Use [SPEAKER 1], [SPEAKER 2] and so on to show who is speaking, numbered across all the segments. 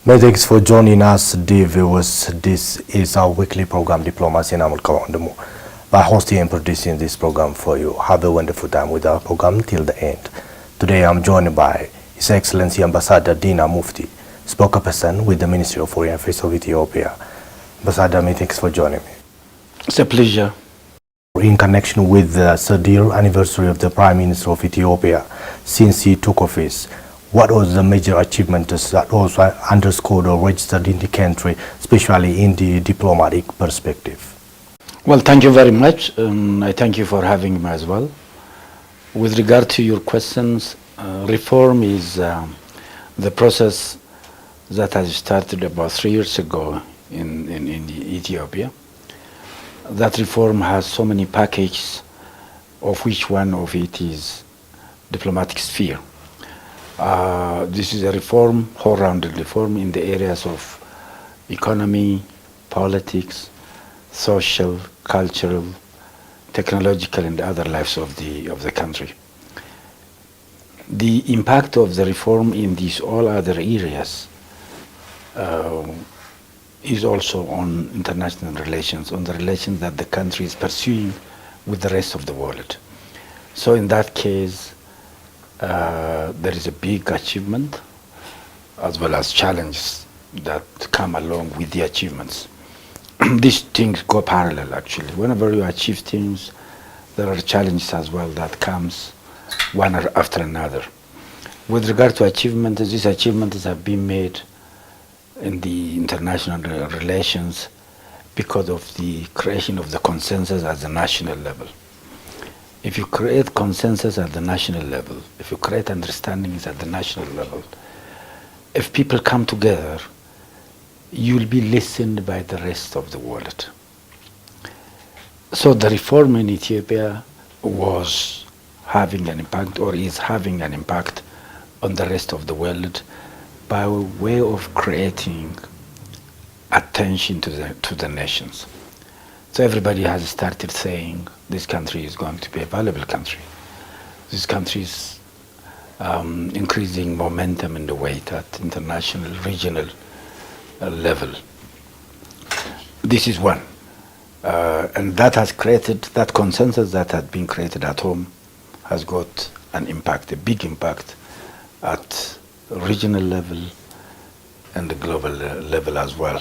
[SPEAKER 1] Many thanks for joining us, dear viewers. This is our weekly program, Diplomacy in Amulkawandamu. By hosting and producing this program for you, have a wonderful time with our program till the end. Today I'm joined by His Excellency Ambassador Dina Mufti, Spokesperson with the Ministry of Foreign Affairs of Ethiopia. Ambassador, many thanks for joining me.
[SPEAKER 2] It's a pleasure.
[SPEAKER 1] In connection with the 30th anniversary of the Prime Minister of Ethiopia since he took office, what was the major achievements that was underscored or registered in the country, especially in the diplomatic perspective?
[SPEAKER 2] Well, thank you very much. I thank you for having me as well. With regard to your questions, reform is the process that has started about 3 years ago in Ethiopia. That reform has so many packages, of which one of it is diplomatic sphere. This is a reform, whole-rounded reform in the areas of economy, politics, social, cultural, technological, and other lives of the country. The impact of the reform in these all other areas is also on international relations, on the relations that the country is pursuing with the rest of the world. So in that case, there is a big achievement as well as challenges that come along with the achievements. These things go parallel actually. Whenever you achieve things, there are challenges as well that comes one after another. With regard to achievements, these achievements have been made in the international relations because of the creation of the consensus at the national level. If you create consensus at the national level, if you create understandings at the national level, if people come together, you'll be listened by the rest of the world. So the reform in Ethiopia was having an impact, or is having an impact, on the rest of the world by way of creating attention to the nations. So everybody has started saying this country is going to be a valuable country. This country is increasing momentum in the weight at international, regional level. This is one. And that has created, that consensus that had been created at home has got an impact, a big impact at regional level and the global level as well.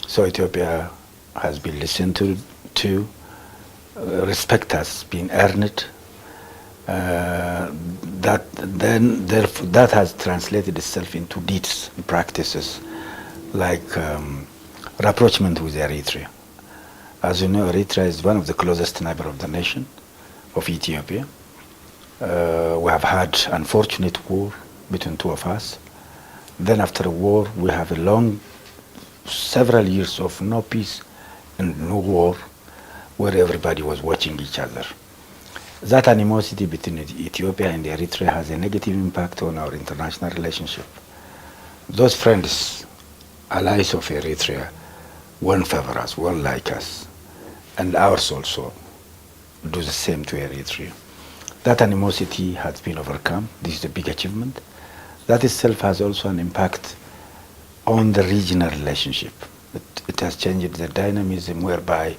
[SPEAKER 2] So Ethiopia has been listened to, respect has been earned. That has translated itself into deeds, practices, like rapprochement with Eritrea. As you know, Eritrea is one of the closest neighbors of the nation, of Ethiopia. We have had unfortunate war between two of us. Then after a war, we have a long, several years of no peace and no war, where everybody was watching each other. That animosity between Ethiopia and Eritrea has a negative impact on our international relationship. Those friends, allies of Eritrea, won't favor us, won't like us, and ours also do the same to Eritrea. That animosity has been overcome. This is a big achievement. That itself has also an impact on the regional relationship. It has changed the dynamism whereby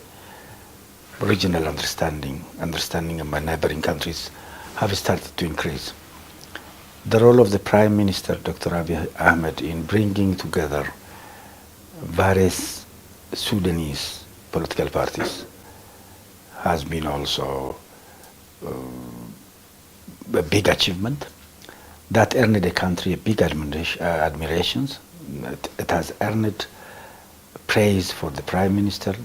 [SPEAKER 2] regional understanding among neighboring countries have started to increase. The role of the Prime Minister, Dr. Abiy Ahmed, in bringing together various Sudanese political parties has been also a big achievement that earned the country a big admirations. It has earned praise for the Prime Minister.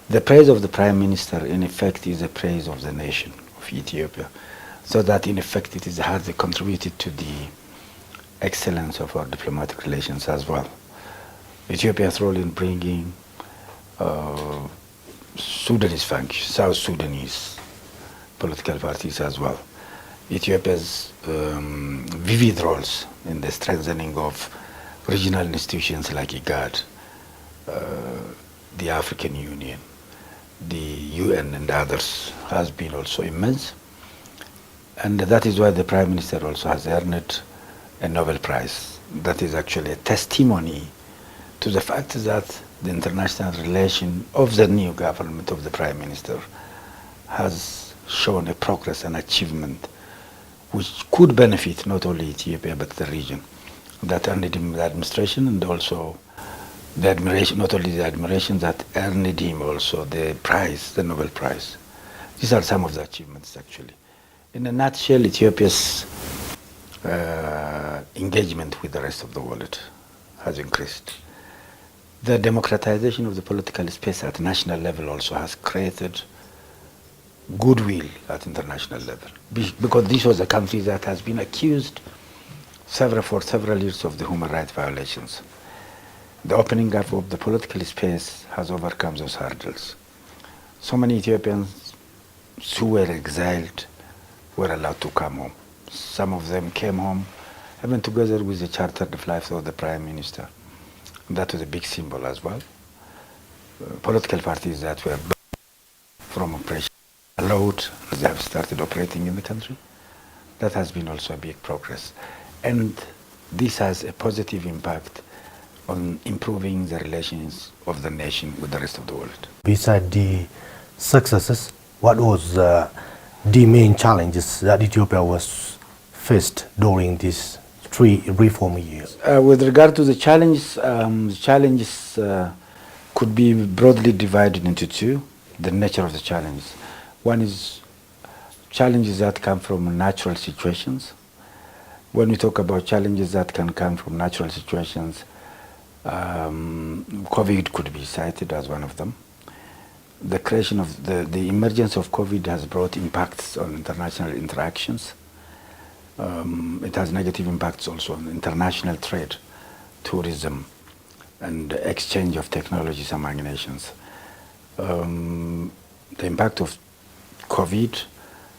[SPEAKER 2] The praise of the Prime Minister, in effect, is a praise of the nation of Ethiopia. So that, in effect, it has contributed to the excellence of our diplomatic relations as well. Ethiopia's role in bringing Sudanese function, South Sudanese political parties as well. Ethiopia's vivid roles in the strengthening of regional institutions like IGAD, the African Union, the UN and others has been also immense. And that is why the Prime Minister also has earned a Nobel Prize that is actually a testimony to the fact that the international relation of the new government of the Prime Minister has shown a progress and achievement which could benefit not only Ethiopia but the region. That earned him the administration and also the admiration, not only the admiration, that earned him also the prize, the Nobel Prize. These are some of the achievements actually. In a nutshell, Ethiopia's engagement with the rest of the world has increased. The democratization of the political space at national level also has created goodwill at international level, because this was a country that has been accused for several years of the human rights violations. The opening up of the political space has overcome those hurdles. So many Ethiopians who were exiled were allowed to come home. Some of them came home even together with the chartered flight of the Prime Minister. That was a big symbol as well. Political parties that were from oppression allowed, they have started operating in the country. That has been also a big progress. And this has a positive impact on improving the relations of the nation with the rest of the world.
[SPEAKER 1] Beside the successes, what was the main challenges that Ethiopia was faced during these 3 reform years?
[SPEAKER 2] With regard to the challenges could be broadly divided into 2, the nature of the challenges. One is challenges that come from natural situations. When we talk about challenges that can come from natural situations, COVID could be cited as one of them. The creation of the emergence of COVID has brought impacts on international interactions. It has negative impacts also on international trade, tourism, and exchange of technologies among nations. The impact of COVID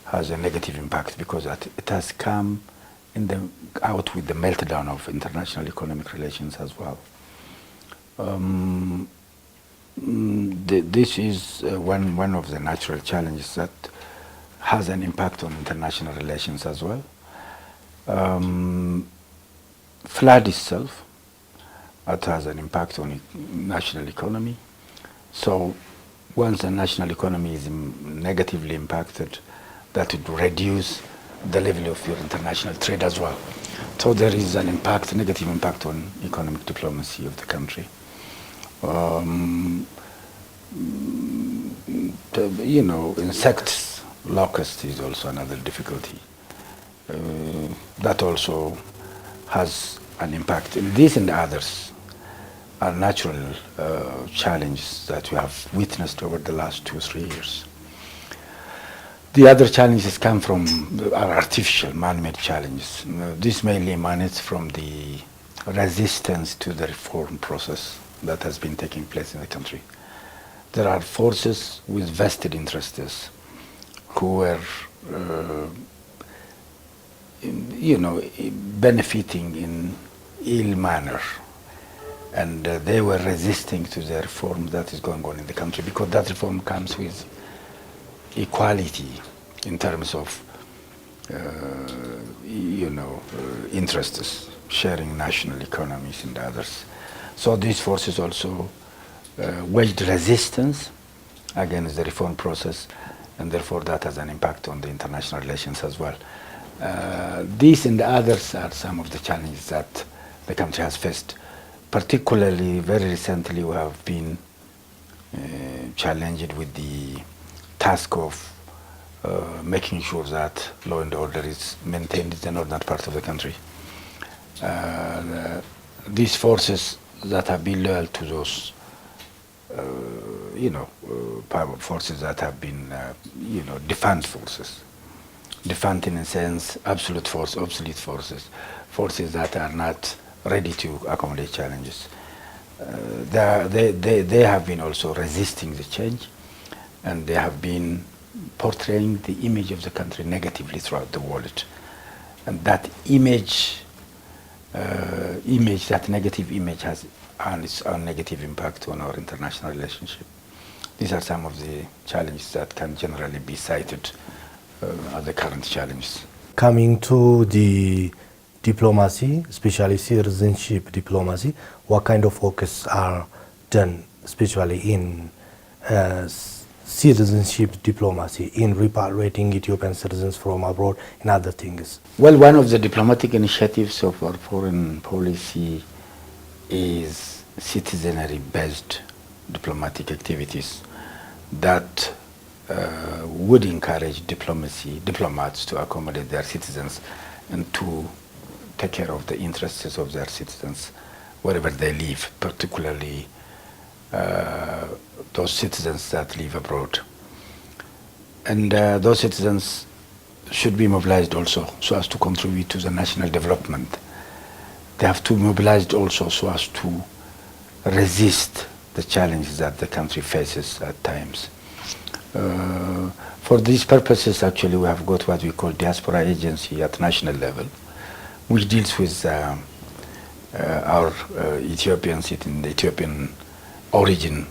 [SPEAKER 2] has a negative impact because it has come out with the meltdown of international economic relations as well. This is one of the natural challenges that has an impact on international relations as well. Flood itself, it has an impact on national economy. So once the national economy is negatively impacted, that would reduce the level of your international trade as well. So there is an impact, negative impact on economic diplomacy of the country. Insects, locusts is also another difficulty. That also has an impact. These and others are natural challenges that we have witnessed over the last 2-3 years. The other challenges come from our artificial, man-made challenges. This mainly emanates from the resistance to the reform process that has been taking place in the country. There are forces with vested interests who were, benefiting in ill manner, and they were resisting to the reform that is going on in the country, because that reform comes with equality in terms of interests, sharing national economies and others. So these forces also waged resistance against the reform process, and therefore that has an impact on the international relations as well. These and others are some of the challenges that the country has faced. Particularly, very recently, we have been challenged with the task of making sure that law and order is maintained in the northern part of the country. These forces that have been loyal to those, power forces that have been, defense forces. Defense in a sense, absolute force, obsolete forces, forces that are not ready to accommodate challenges. They have been also resisting the change, and they have been portraying the image of the country negatively throughout the world. And that that negative image has its own negative impact on our international relationship. These are some of the challenges that can generally be cited as the current challenges.
[SPEAKER 1] Coming to the diplomacy, especially citizenship diplomacy, what kind of focus are done, especially in citizenship diplomacy, in repatriating Ethiopian citizens from abroad and other things?
[SPEAKER 2] Well, one of the diplomatic initiatives of our foreign policy is citizenry-based diplomatic activities that would encourage diplomats to accommodate their citizens and to take care of the interests of their citizens wherever they live, particularly those citizens that live abroad. And those citizens should be mobilized also so as to contribute to the national development. They have to be mobilized also so as to resist the challenges that the country faces at times. For these purposes, actually, we have got what we call diaspora agency at national level, which deals with our Ethiopians in the Ethiopian origin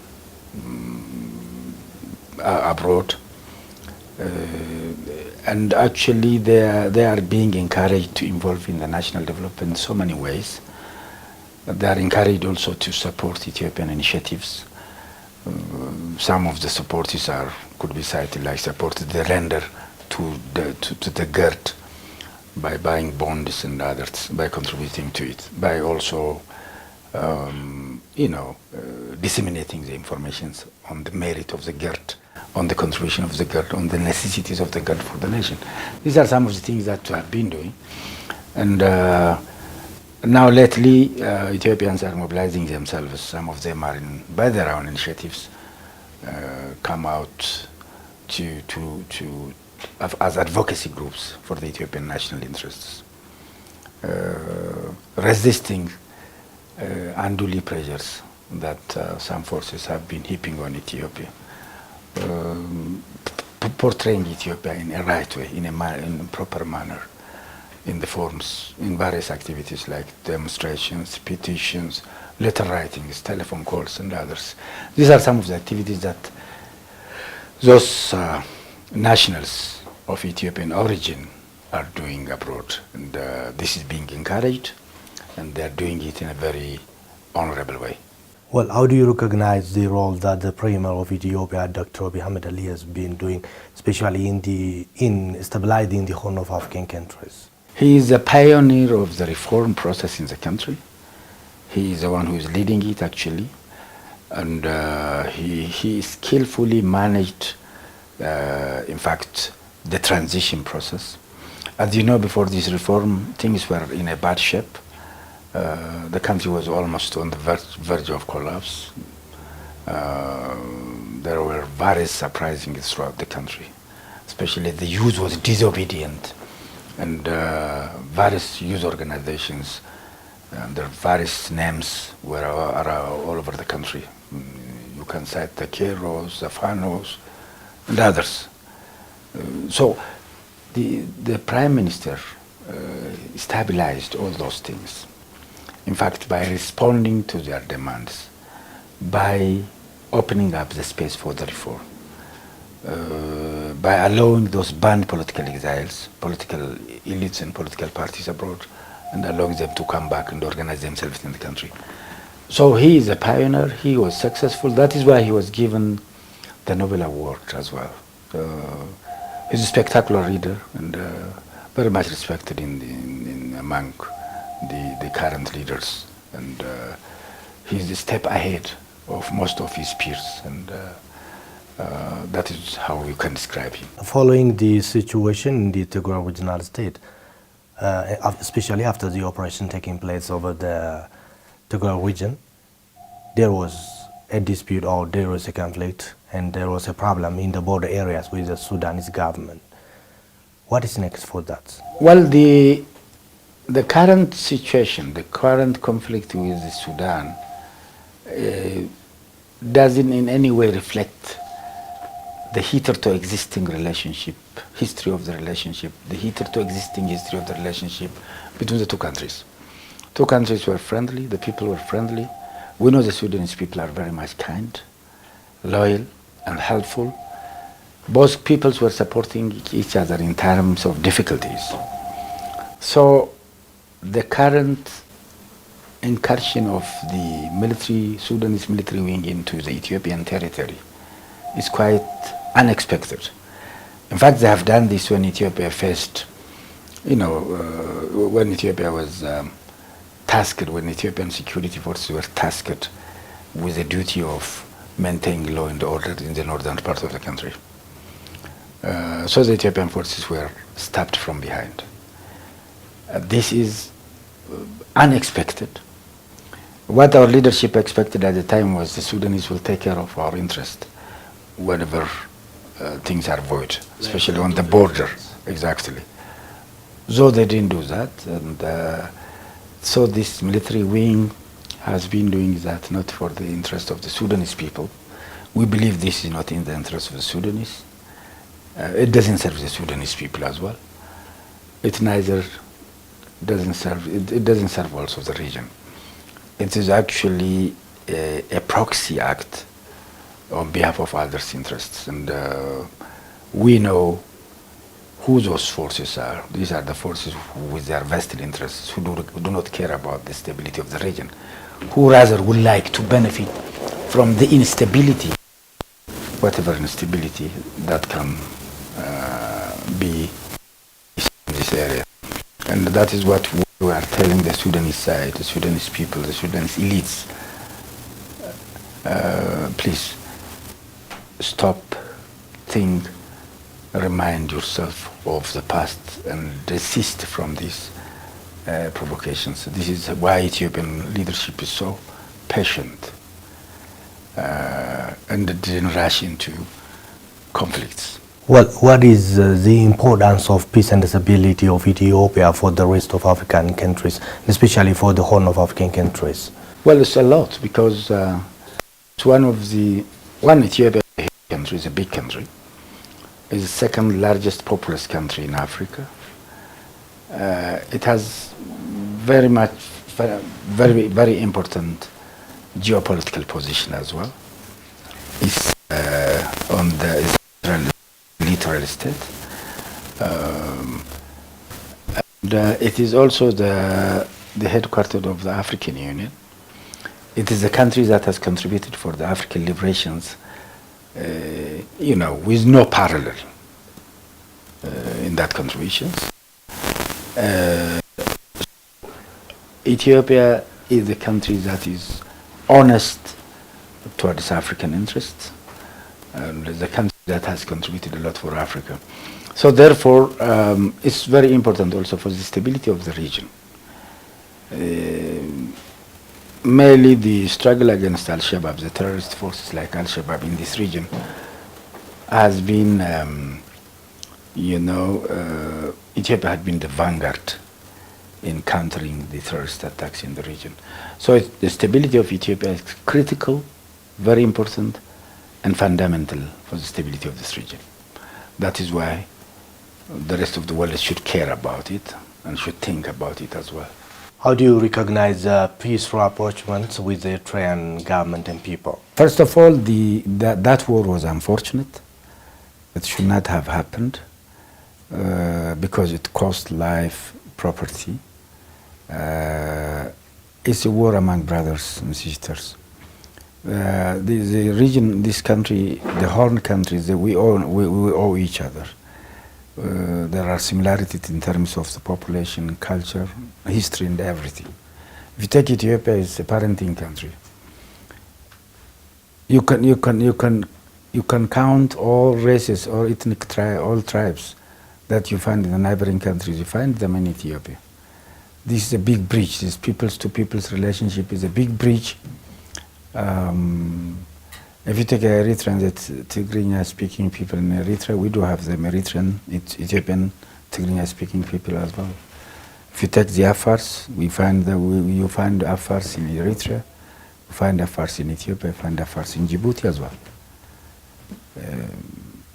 [SPEAKER 2] abroad. And actually they are being encouraged to involve in the national development in so many ways. They are encouraged also to support Ethiopian initiatives. Some of the supporters could be cited, like supported the render to the GERD by buying bonds and others, by contributing to it, by also disseminating the information on the merit of the GERD, on the contribution of the GERD, on the necessities of the GERD for the nation. These are some of the things that we have been doing. And now lately, Ethiopians are mobilizing themselves. Some of them are by their own initiatives, come out as advocacy groups for the Ethiopian national interests, resisting unduly pressures that some forces have been heaping on Ethiopia, portraying Ethiopia in a right way, in a proper manner, in the forms, in various activities like demonstrations, petitions, letter writings, telephone calls, and others. These are some of the activities that those nationals of Ethiopian origin are doing abroad, and this is being encouraged, and they are doing it in a very honorable way.
[SPEAKER 1] Well, how do you recognize the role that the Premier of Ethiopia, Dr. Abiy Ahmed Ali, has been doing, especially in stabilizing the Horn of African countries?
[SPEAKER 2] He is a pioneer of the reform process in the country. He is the one who is leading it, actually, and he skillfully managed, in fact, the transition process. As you know, before this reform, things were in a bad shape. The country was almost on the verge of collapse. There were various uprisings throughout the country, especially the youth was disobedient, and various youth organizations under various names were all over the country. You can cite the Keros, the Fanos, and others. So the Prime Minister stabilized all those things. In fact, by responding to their demands, by opening up the space for the reform, by allowing those banned political exiles, political elites and political parties abroad, and allowing them to come back and organize themselves in the country. So he is a pioneer, he was successful. That is why he was given the Nobel Award as well. He's a spectacular leader and very much respected among the current leaders, and he's a step ahead of most of his peers, and that is how you can describe him.
[SPEAKER 1] Following the situation in the Tigray regional state, especially after the operation taking place over the Tigray region, there was a dispute or there was a conflict and there was a problem in the border areas with the Sudanese government. What is next for that?
[SPEAKER 2] Well, the current situation, the current conflict with Sudan doesn't in any way reflect the hitherto existing relationship, history of the relationship, the hitherto existing history of the relationship between the two countries. Two countries were friendly, the people were friendly. We know the Sudanese people are very much kind, loyal, and helpful. Both peoples were supporting each other in times of difficulties. So the current incursion of the Sudanese military wing into the Ethiopian territory is quite unexpected. In fact, they have done this when Ethiopia faced, when Ethiopia was tasked, when Ethiopian security forces were tasked with the duty of maintaining law and order in the northern part of the country. So the Ethiopian forces were stabbed from behind. This is unexpected. What our leadership expected at the time was the Sudanese will take care of our interest whenever things are void, especially on the border. Exactly. So they didn't do that, and so this military wing has been doing that not for the interest of the Sudanese people. We believe this is not in the interest of the Sudanese. It doesn't serve the Sudanese people as well. It neither doesn't serve. It doesn't serve also the region. It is actually a proxy act on behalf of others' interests, and we know who those forces are. These are the forces with their vested interests who do not care about the stability of the region, who rather would like to benefit from the instability, whatever instability that can be in this area. And that is what we are telling the Sudanese side, the Sudanese people, the Sudanese elites. Please stop, think, remind yourself of the past and desist from these provocations. This is why Ethiopian leadership is so patient and didn't rush into conflicts.
[SPEAKER 1] Well, what is the importance of peace and stability of Ethiopia for the rest of African countries, especially for the Horn of African countries?
[SPEAKER 2] Well, it's a lot, because it's one Ethiopia country is a big country. It's the second largest populous country in Africa. It has very very important geopolitical position as well. It's on the littoral state. And it is also the headquarters of the African Union. It is a country that has contributed for the African liberations, with no parallel in that contributions. Ethiopia is a country that is honest towards African interests, and the country that has contributed a lot for Africa. So therefore, it's very important also for the stability of the region. Mainly the struggle against Al-Shabaab, the terrorist forces like Al-Shabaab in this region, has been, Ethiopia had been the vanguard in countering the terrorist attacks in the region. So the stability of Ethiopia is critical, very important, and fundamental for the stability of this region. That is why the rest of the world should care about it and should think about it as well.
[SPEAKER 1] How do you recognize peaceful approachments with the Eritrean government and people?
[SPEAKER 2] First of all, that war was unfortunate. It should not have happened because it cost life, property. It's a war among brothers and sisters. The region, this country, the Horn countries, we owe each other. There are similarities in terms of the population, culture, history, and everything. If you take Ethiopia, it's a parenting country. You can count all races, all ethnic all tribes that you find in the neighboring countries. You find them in Ethiopia. This is a big breach. This peoples-to-peoples relationship is a big breach. If you take Eritrean, Tigrinya-speaking people in Eritrea, we do have them Eritrean, Ethiopian, Tigrinya-speaking people as well. If you take the Afars, you find Afars in Eritrea, you find Afars in Ethiopia, you find Afars in Djibouti as well.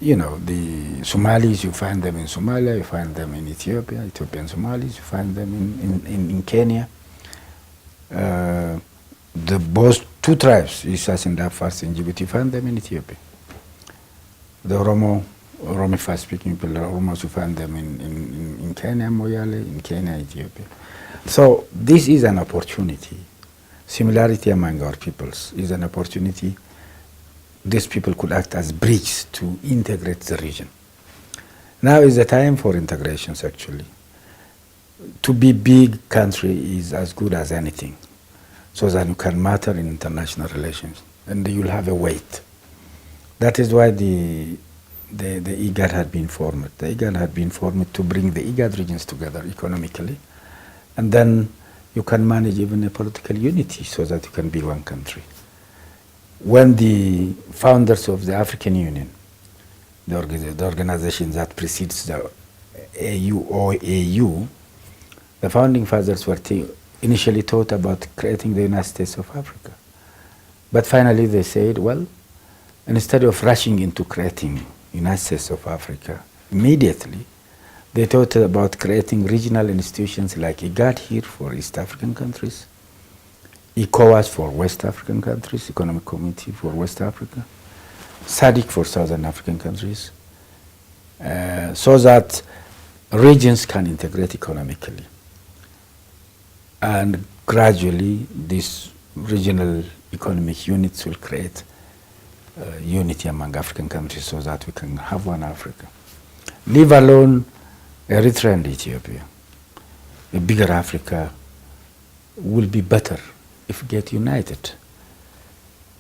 [SPEAKER 2] The Somalis, you find them in Somalia, you find them in Ethiopia, Ethiopian Somalis, you find them in Kenya. Both two tribes, Isas and Afars in Djibouti, you find them in Ethiopia. The Oromo Oromifa speaking people are almost, you find them in Kenya, Moyale, in Kenya, Ethiopia. So this is an opportunity. Similarity among our peoples is an opportunity. These people could act as bridges to integrate the region. Now is the time for integrations, actually. To be big country is as good as anything, so that you can matter in international relations, and you'll have a weight. That is why the IGAD had been formed. The IGAD had been formed to bring the IGAD regions together economically, and then you can manage even a political unity so that you can be one country. When the founders of the African Union, the organization that precedes the AU, the founding fathers were initially thought about creating the United States of Africa. But finally they said, well, instead of rushing into creating United States of Africa immediately, they thought about creating regional institutions like IGAD here for East African countries, ECOWAS for West African countries, Economic Community for West Africa, SADC for Southern African countries, so that regions can integrate economically. And gradually, these regional economic units will create unity among African countries so that we can have one Africa. Leave alone Eritrea and Ethiopia. A bigger Africa will be better if we get united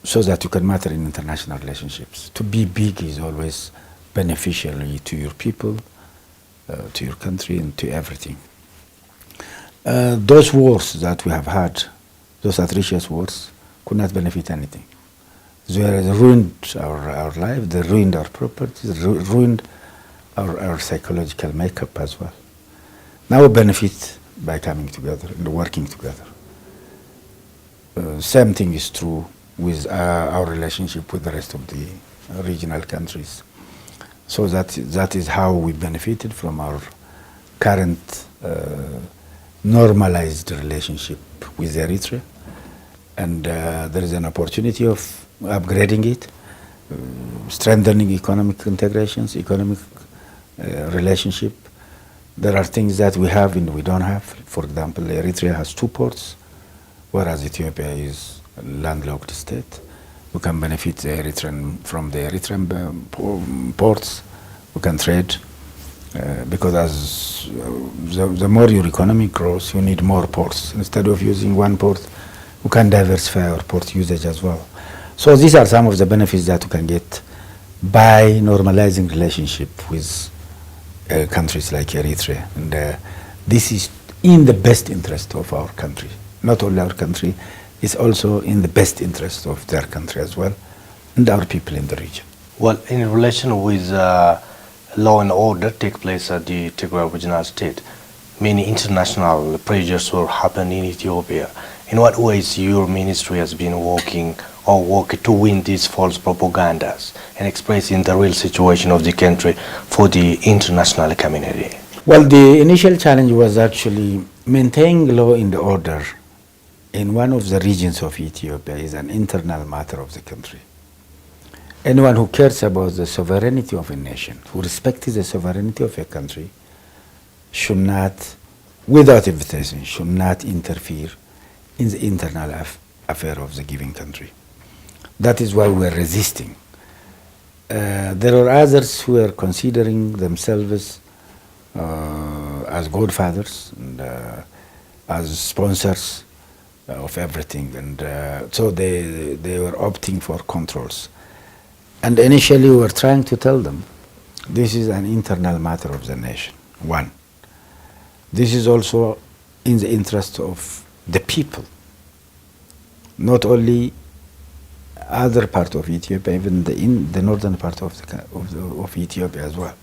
[SPEAKER 2] so that you can matter in international relationships. To be big is always beneficial to your people, to your country, and to everything. Those wars that we have had, those atrocious wars, could not benefit anything. They ruined our life, they ruined our properties, ruined our psychological makeup as well. Now we benefit by coming together and working together. Same thing is true with our relationship with the rest of the regional countries. So that is how we benefited from our current normalized relationship with Eritrea, and there is an opportunity of upgrading it, strengthening economic integrations, economic relationship. There are things that we have and we don't have. For example, Eritrea has 2 ports, whereas Ethiopia is a landlocked state. We can benefit from the Eritrean ports. We can trade. Because as the more your economy grows, you need more ports. Instead of using one port, you can diversify our port usage as well. So these are some of the benefits that you can get by normalizing relationship with countries like Eritrea. And this is in the best interest of our country. Not only our country, it's also in the best interest of their country as well, and our people in the region.
[SPEAKER 1] Well, in relation with law and order take place at the Tigray regional state, many international pressures will happen in Ethiopia. In what ways your ministry has been working to win these false propagandas and expressing the real situation of the country for the international community?
[SPEAKER 2] Well, the initial challenge was actually maintaining law and order in one of the regions of Ethiopia is an internal matter of the country. Anyone who cares about the sovereignty of a nation, who respects the sovereignty of a country, should not, without invitation, should not interfere in the internal affair of the given country. That is why we are resisting. There are others who are considering themselves as godfathers and as sponsors of everything, and so they were opting for controls. And initially we were trying to tell them, this is an internal matter of the nation, one. This is also in the interest of the people, not only other part of Ethiopia, even in the northern part of Ethiopia as well.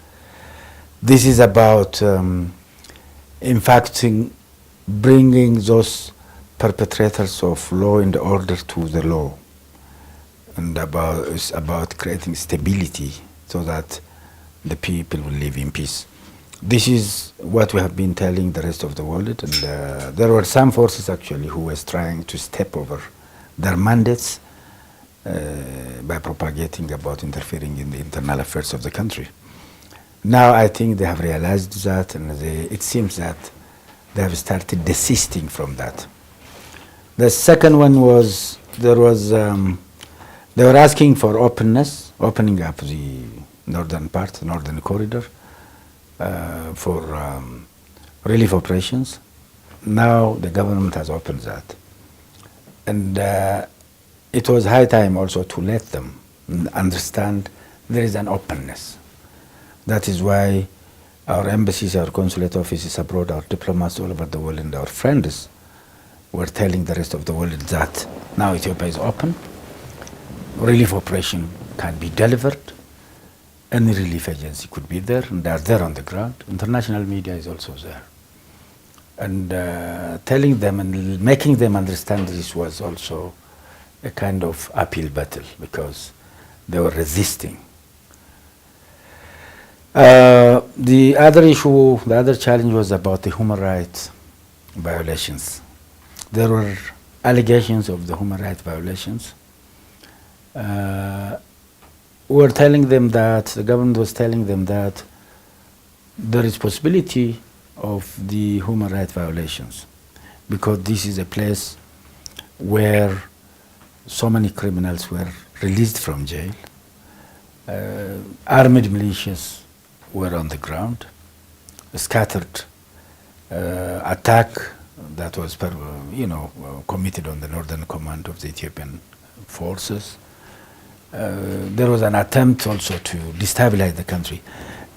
[SPEAKER 2] This is about, in fact, bringing those perpetrators of law and order to the law, and it's about creating stability so that the people will live in peace. This is what we have been telling the rest of the world, and there were some forces actually who was trying to step over their mandates by propagating about interfering in the internal affairs of the country. Now I think they have realized that, and it seems that they have started desisting from that. The second one was they were asking for openness, opening up the northern part, the northern corridor, for relief operations. Now the government has opened that, and it was high time also to let them understand there is an openness. That is why our embassies, our consulate offices abroad, our diplomats all over the world, and our friends were telling the rest of the world that now Ethiopia is open, relief operation can be delivered, any relief agency could be there, and they are there on the ground. International media is also there. And telling them and making them understand this was also a kind of uphill battle because they were resisting. The other issue, the other challenge was about the human rights violations. There were allegations of the human rights violations. We were telling them that, the government was telling them that there is possibility of the human rights violations because this is a place where so many criminals were released from jail. Armed militias were on the ground, scattered attack that was committed on the northern command of the Ethiopian forces. There was an attempt also to destabilize the country.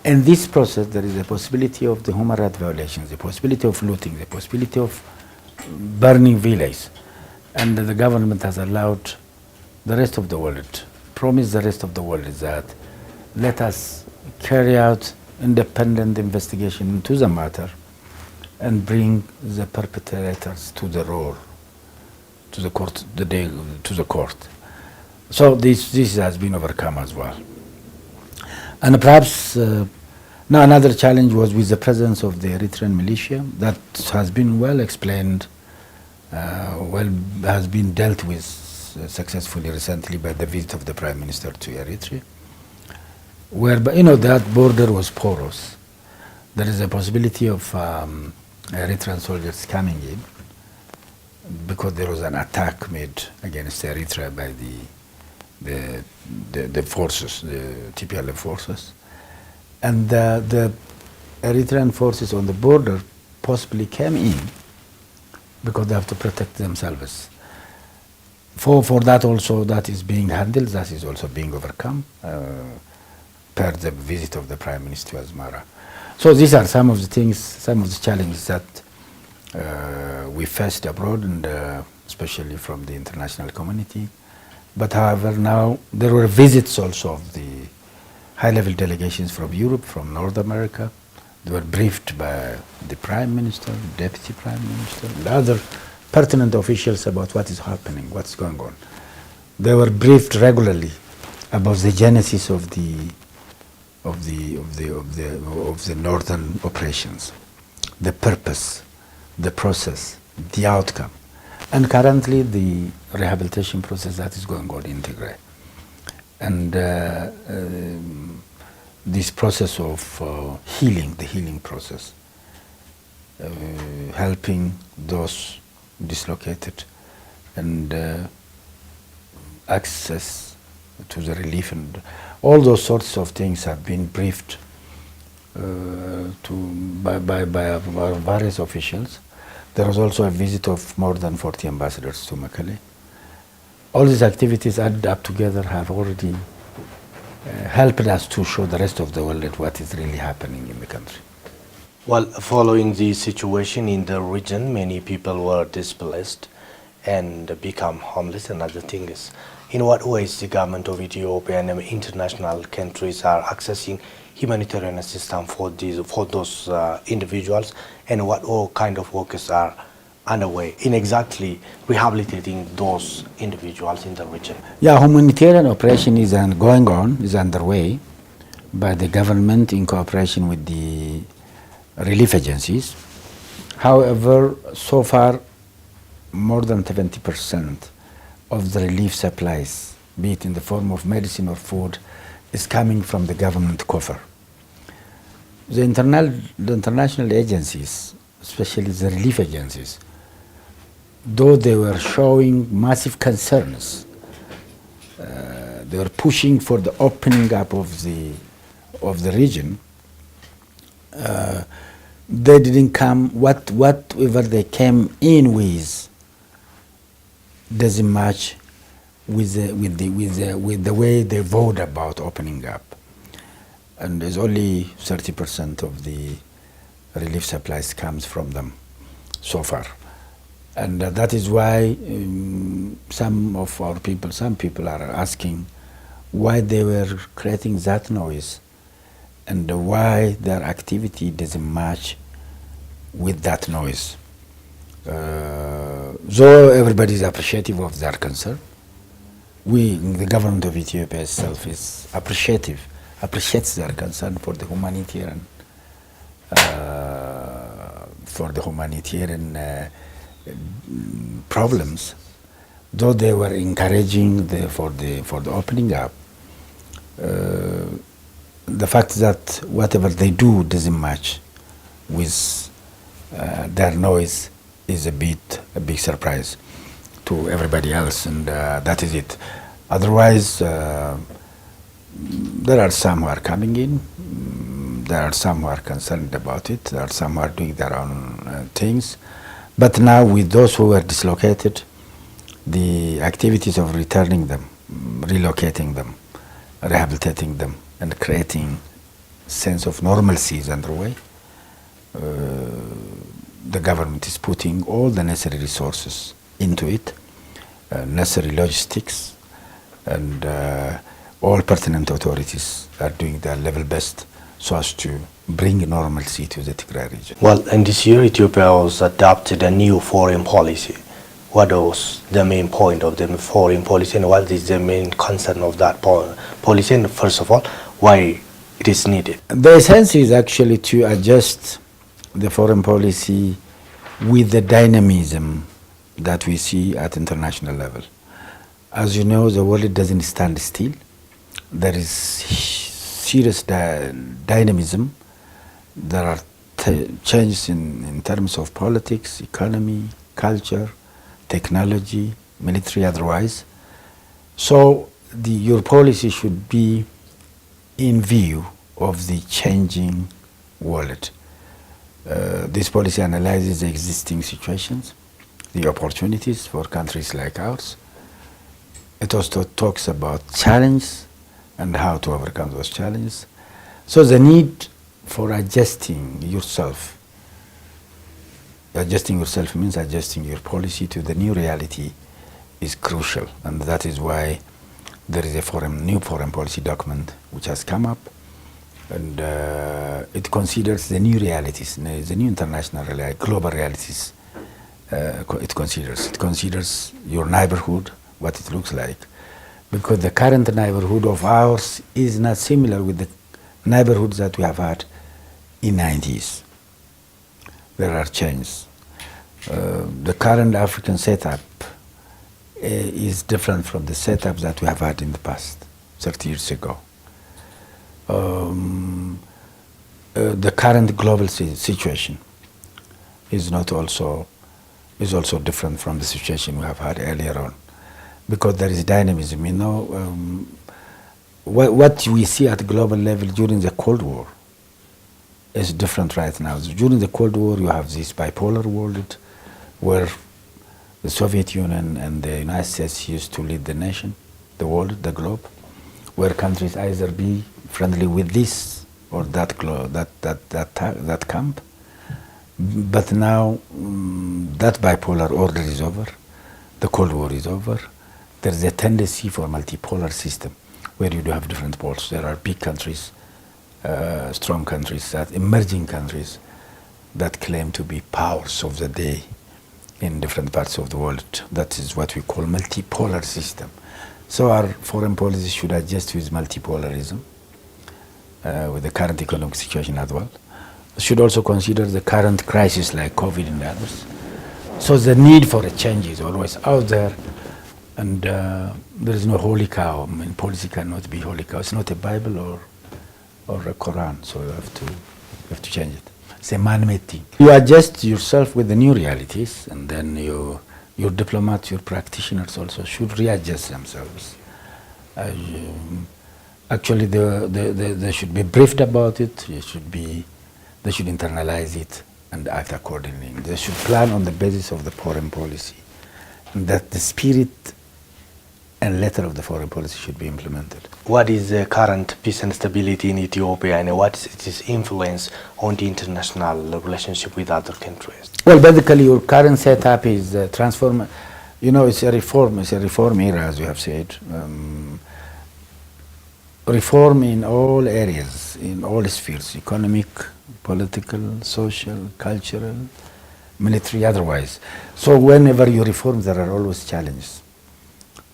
[SPEAKER 2] In this process, there is a possibility of the human rights violations, the possibility of looting, the possibility of burning villages. And the government has allowed the rest of the world, promised the rest of the world that let us carry out independent investigation into the matter and bring the perpetrators to the role, to the court, to the court. So this has been overcome as well. And perhaps now another challenge was with the presence of the Eritrean militia. That has been well explained, has been dealt with successfully recently by the visit of the Prime Minister to Eritrea, where that border was porous. There is a possibility of Eritrean soldiers coming in because there was an attack made against Eritrea by the forces, the TPLF forces, and the Eritrean forces on the border possibly came in because they have to protect themselves. For that also, that is being handled, that is also being overcome per the visit of the Prime Minister to Asmara. So these are some of the things, some of the challenges that we faced abroad, and especially from the international community. But however, now there were visits also of the high-level delegations from Europe, from North America. They were briefed by the Prime Minister, Deputy Prime Minister, and other pertinent officials about what is happening, what's going on. They were briefed regularly about the genesis of the northern operations, the purpose, the process, the outcome, and currently the rehabilitation process that is going on in Tigray. And this process of healing, the healing process, helping those dislocated, and access to the relief, and all those sorts of things have been briefed by our various officials. There was also a visit of more than 40 ambassadors to Mekelle. All these activities added up together have already helped us to show the rest of the world what is really happening in the country.
[SPEAKER 1] Well, following the situation in the region, many people were displaced and become homeless. Another thing is, in what ways the government of Ethiopia and international countries are accessing humanitarian assistance for those individuals, and what all kind of works are underway in exactly rehabilitating those individuals in the region?
[SPEAKER 2] Yeah, humanitarian operation is going on, is underway by the government in cooperation with the relief agencies. However, so far, more than 70% of the relief supplies, be it in the form of medicine or food, is coming from the government coffer. the international agencies, especially the relief agencies, though they were showing massive concerns, they were pushing for the opening up of the region. They didn't come. Whatever they came in with doesn't match with the way they vote about opening up. And there's only 30% of the relief supplies comes from them so far. And that is why some people are asking why they were creating that noise and why their activity doesn't match with that noise. Though everybody is appreciative of their concern, the government of Ethiopia itself is appreciates their concern for the humanitarian problems. Though they were encouraging for the opening up, the fact that whatever they do doesn't match with their noise is a big surprise to everybody else, and that is it. Otherwise, there are some who are coming in, there are some who are concerned about it, there are some who are doing their own things. But now with those who were dislocated, the activities of returning them, relocating them, rehabilitating them, and creating sense of normalcy is underway. The government is putting all the necessary resources into it, necessary logistics, and all pertinent authorities are doing their level best so as to bring normalcy to the Tigray region.
[SPEAKER 1] Well, in this year, Ethiopia has adopted a new foreign policy. What was the main point of the foreign policy, and what is the main concern of that policy? And first of all, why it is needed?
[SPEAKER 2] The essence is actually to adjust the foreign policy with the dynamism that we see at international level. As you know, the world doesn't stand still. There is serious dynamism. There are changes in terms of politics, economy, culture, technology, military, otherwise. So your policy should be in view of the changing world. This policy analyzes the existing situations, the opportunities for countries like ours. It also talks about challenges and how to overcome those challenges. So the need for adjusting yourself means adjusting your policy to the new reality is crucial, and that is why there is a new foreign policy document which has come up, and it considers the new realities, the new international global realities. It considers your neighborhood, what it looks like, because the current neighborhood of ours is not similar with the neighborhoods that we have had in 90s. There are changes. The current African setup is different from the setup that we have had in the past, 30 years ago. The current global situation is also different from the situation we have had earlier on, because there is dynamism. You know, what we see at global level during the Cold War is different right now. During the Cold War, you have this bipolar world where the Soviet Union and the United States used to lead the nation, the world, the globe, where countries either be friendly with this or that camp. But now that bipolar order is over, the Cold War is over. There is a tendency for multipolar system where you do have different poles. There are big countries, strong countries, emerging countries that claim to be powers of the day in different parts of the world. That is what we call multipolar system. So our foreign policy should adjust with multipolarism, with the current economic situation as well. It should also consider the current crisis like COVID and others. So the need for a change is always out there, and there is no holy cow. I mean, policy cannot be holy cow. It's not a Bible or a Quran, so you have to You have to change it. It's a man-made thing. You adjust yourself with the new realities, and then your diplomats, your practitioners also should readjust themselves. Actually, they should be briefed about it. They should internalize it and act accordingly. They should plan on the basis of the foreign policy, and that the spirit and letter of the foreign policy should be implemented.
[SPEAKER 1] What is the current peace and stability in Ethiopia, and what is its influence on the international relationship with other countries?
[SPEAKER 2] Well, basically, your current setup is transform. You know, it's a reform era, as you have said. Reform in all areas, in all spheres: economic, political, social, cultural, military, otherwise. So whenever you reform, there are always challenges.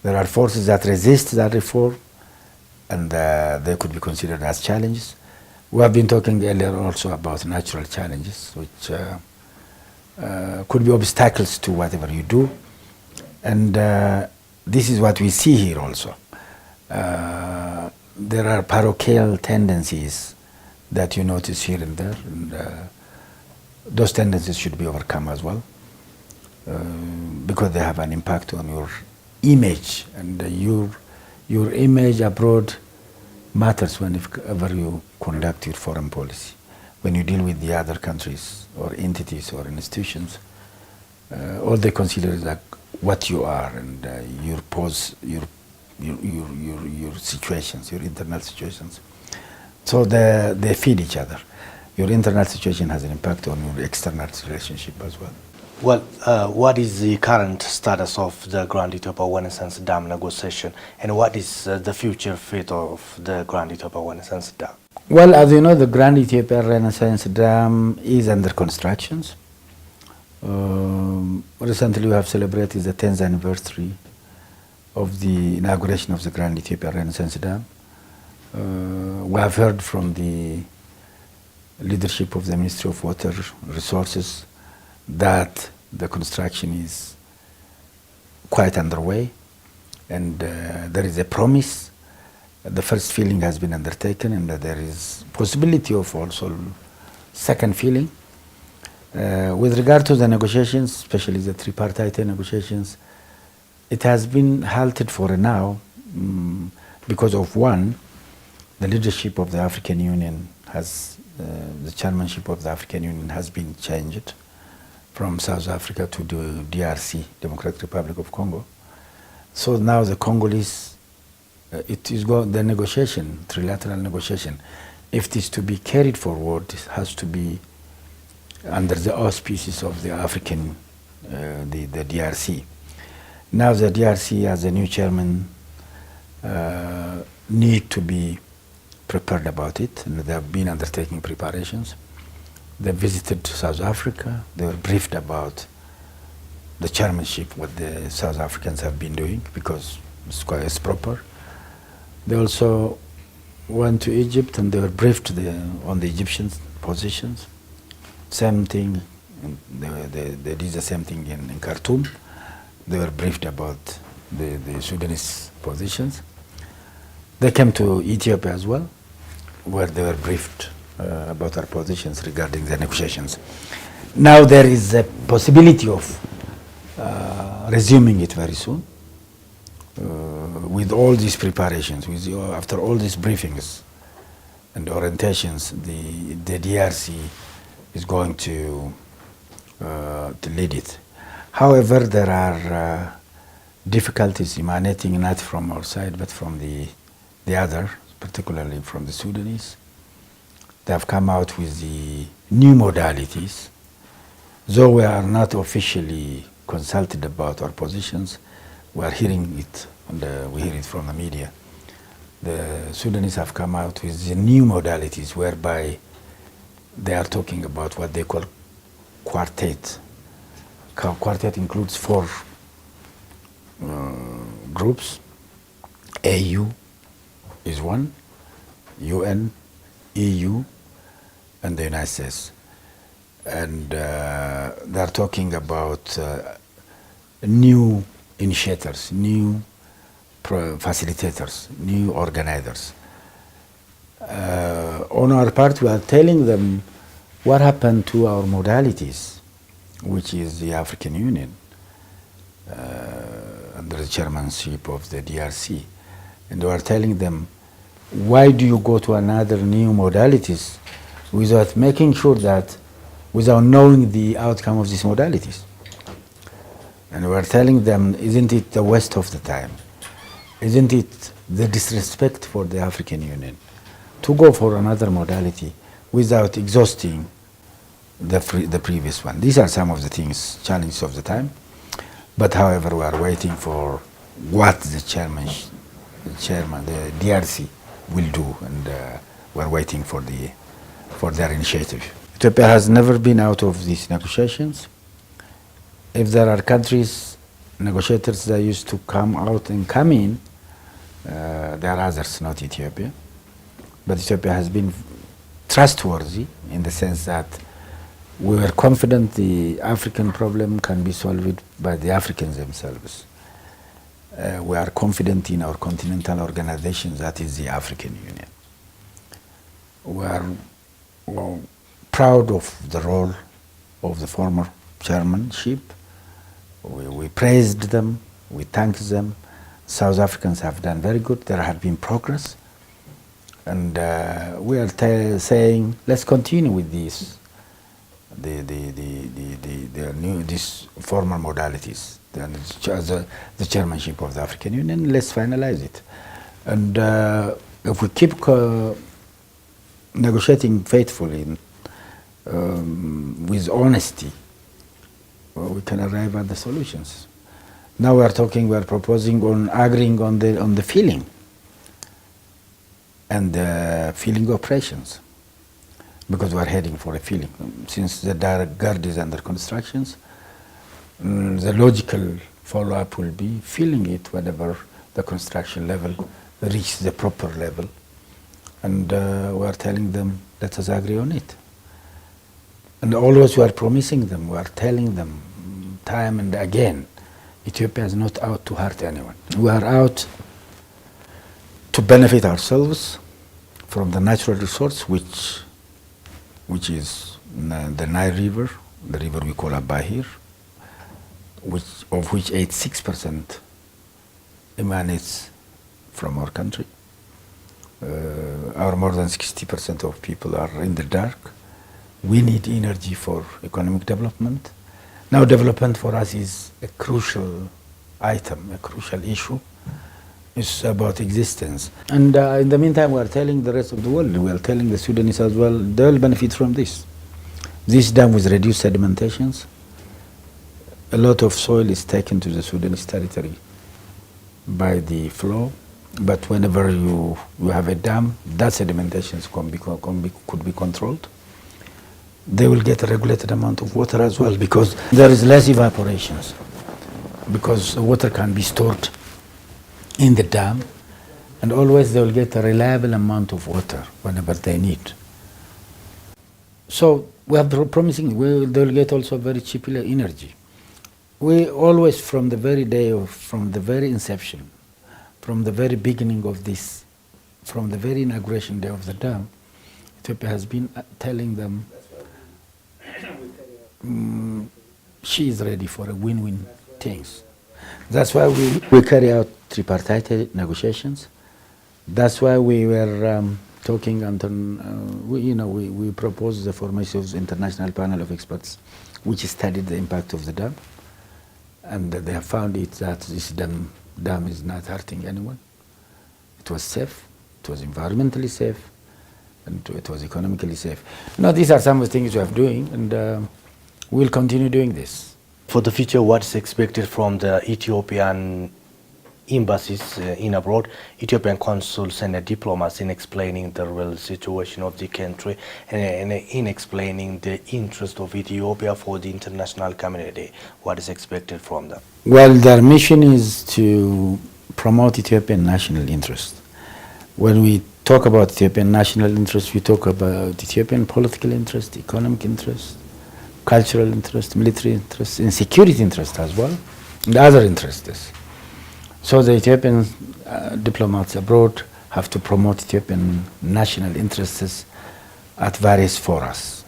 [SPEAKER 2] There are forces that resist that reform, and they could be considered as challenges. We have been talking earlier also about natural challenges, which could be obstacles to whatever you do. And this is what we see here also. There are parochial tendencies that you notice here and there, and those tendencies should be overcome as well, because they have an impact on your image, and your image abroad matters whenever you conduct your foreign policy. When you deal with the other countries or entities or institutions, all they consider is like what you are, and your situations, your internal situations. So they feed each other. Your internal situation has an impact on your external relationship as well.
[SPEAKER 1] Well, what is the current status of the Grand Ethiopia Renaissance Dam negotiation, and what is the future fate of the Grand Ethiopia Renaissance Dam?
[SPEAKER 2] Well, as you know, the Grand Ethiopia Renaissance Dam is under construction. Recently, we have celebrated the 10th anniversary of the inauguration of the Grand Ethiopia Renaissance Dam. We have heard from the leadership of the Ministry of Water Resources that the construction is quite underway, and there is a promise. The first filling has been undertaken, and there is possibility of also second filling. With regard to the negotiations, especially the tripartite negotiations, it has been halted for now because of one, the leadership of the African Union has, the chairmanship of the African Union has been changed from South Africa to the DRC, Democratic Republic of Congo. So now the Congolese, the negotiation, trilateral negotiation, if it is to be carried forward, it has to be under the auspices of the African, the DRC. Now the DRC, as a new chairman, need to be prepared about it, and they have been undertaking preparations. They visited South Africa. They were briefed about the chairmanship, what the South Africans have been doing, because it's proper. They also went to Egypt, and they were briefed on the Egyptian positions. Same thing, they did the same thing in Khartoum. They were briefed about the Sudanese positions. They came to Ethiopia as well, where they were briefed about our positions regarding the negotiations. Now there is a possibility of resuming it very soon with all these preparations, after all these briefings and orientations. The DRC is going to lead it. However, there are difficulties emanating not from our side but from the other, particularly from the Sudanese. They have come out with the new modalities. Though we are not officially consulted about our positions, we are hearing it, and we hear it from the media. The Sudanese have come out with the new modalities whereby they are talking about what they call quartet. Quartet includes 4 groups. AU is one, UN, EU, and the United States. And they are talking about new initiators, new facilitators, new organizers. On our part, we are telling them what happened to our modalities, which is the African Union, under the chairmanship of the DRC. And we are telling them, why do you go to another new modalities without making sure that, without knowing the outcome of these modalities? And we are telling them, isn't it the waste of the time? Isn't it the disrespect for the African Union to go for another modality without exhausting the previous one? These are some of the things, challenges of the time. But however, we are waiting for what the chairman, the DRC will do, and we are waiting for their initiative. Ethiopia has never been out of these negotiations. If there are countries, negotiators that used to come out and come in, there are others, not Ethiopia. But Ethiopia has been trustworthy in the sense that we were confident the African problem can be solved by the Africans themselves. We are confident in our continental organization, that is the African Union. We are proud of the role of the former chairmanship. We praised them, we thanked them. South Africans have done very good. There have been progress. And we are saying, let's continue with these, these formal modalities, the chairmanship of the African Union. Let's finalize it. And if we keep negotiating faithfully, with honesty, we can arrive at the solutions. Now we are proposing on agreeing on the feeling and the feeling operations, because we are heading for a feeling. Since the guard is under constructions, the logical follow-up will be filling it whenever the construction level reaches the proper level. And we are telling them, let us agree on it. And always we are promising them, we are telling them time and again, Ethiopia is not out to hurt anyone. We are out to benefit ourselves from the natural resource, which is the Nile River, the river we call Abahir, of which 86% emanates from our country. Our more than 60% of people are in the dark. We need energy for economic development. Now development for us is a crucial item, a crucial issue. It's about existence. And in the meantime, we are telling the rest of the world, we are telling the Sudanese as well, they will benefit from this. This dam with reduced sedimentations, a lot of soil is taken to the Sudanese territory by the flow. But whenever you have a dam, that sedimentation could be controlled. They will get a regulated amount of water as well, because there is less evaporations, because the water can be stored in the dam, and always they will get a reliable amount of water whenever they need. So we are promising they will get also very cheap energy. We always, from the very inception, from the very beginning of this, from the very inauguration day of the dam, Ethiopia has been telling them she is ready for a win-win things. That's why we carry out tripartite negotiations. That's why we were talking until we proposed the formation of the international panel of experts, which studied the impact of the dam, and they have found it that this dam is not hurting anyone. It was safe, it was environmentally safe, and it was economically safe. Now, these are some of the things we are doing, and we'll continue doing this.
[SPEAKER 1] For the future, what is expected from the Ethiopian embassies in abroad, Ethiopian consuls and diplomats, in explaining the real situation of the country and in explaining the interest of Ethiopia for the international community? What is expected from them?
[SPEAKER 2] Well, their mission is to promote Ethiopian national interest. When we talk about Ethiopian national interest, we talk about Ethiopian political interest, economic interest, cultural interest, military interest, and security interest as well, and other interests. So the Ethiopian diplomats abroad have to promote Ethiopian national interests at various forums.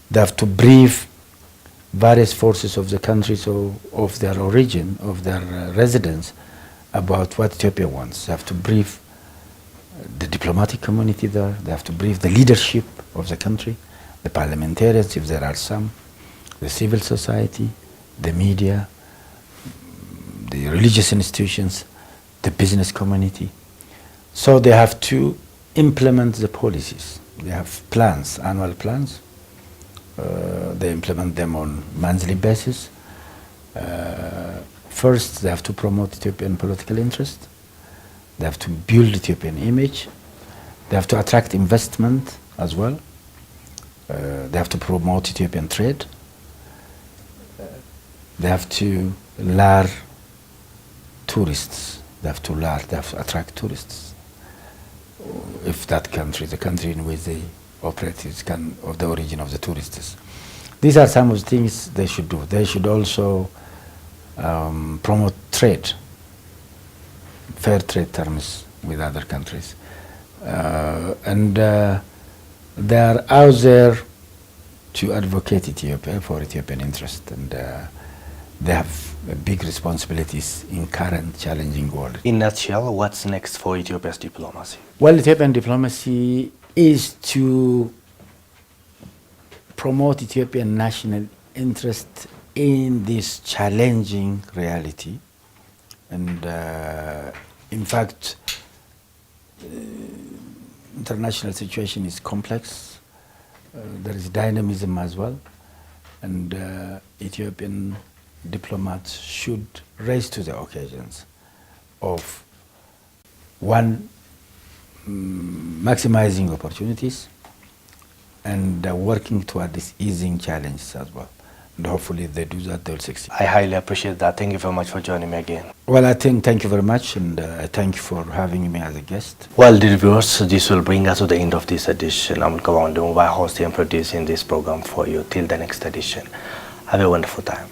[SPEAKER 2] They have to brief various forces of the countries of their origin, of their residence, about what Ethiopia wants. They have to brief the diplomatic community there. They have to brief the leadership of the country, the parliamentarians, if there are some, the civil society, the media, the religious institutions, the business community. So they have to implement the policies. They have plans, annual plans. They implement them on monthly basis. First, they have to promote Ethiopian political interest. They have to build Ethiopian image. They have to attract investment as well. They have to promote Ethiopian trade. They have to lure tourists. They have to attract tourists. If that country, the country in which they operate, is of the origin of the tourists. These are some of the things they should do. They should also promote trade, fair trade terms with other countries. And they are out there to advocate Ethiopia for Ethiopian interest, and they have big responsibilities in current challenging world.
[SPEAKER 1] In a nutshell, what's next for Ethiopia's diplomacy?
[SPEAKER 2] Well, Ethiopian diplomacy is to promote Ethiopian national interest in this challenging reality. And in fact, international situation is complex. There is dynamism as well. And Ethiopian diplomats should rise to the occasions of one, maximizing opportunities and working toward these easing challenges as well. And hopefully if they do that, they'll succeed.
[SPEAKER 1] I highly appreciate that. Thank you very much for joining me again.
[SPEAKER 2] Well, thank you very much, and thank you for having me as a guest.
[SPEAKER 1] Well, dear viewers, this will bring us to the end of this edition. I'm going by hosting and producing this program for you till the next edition. Have a wonderful time.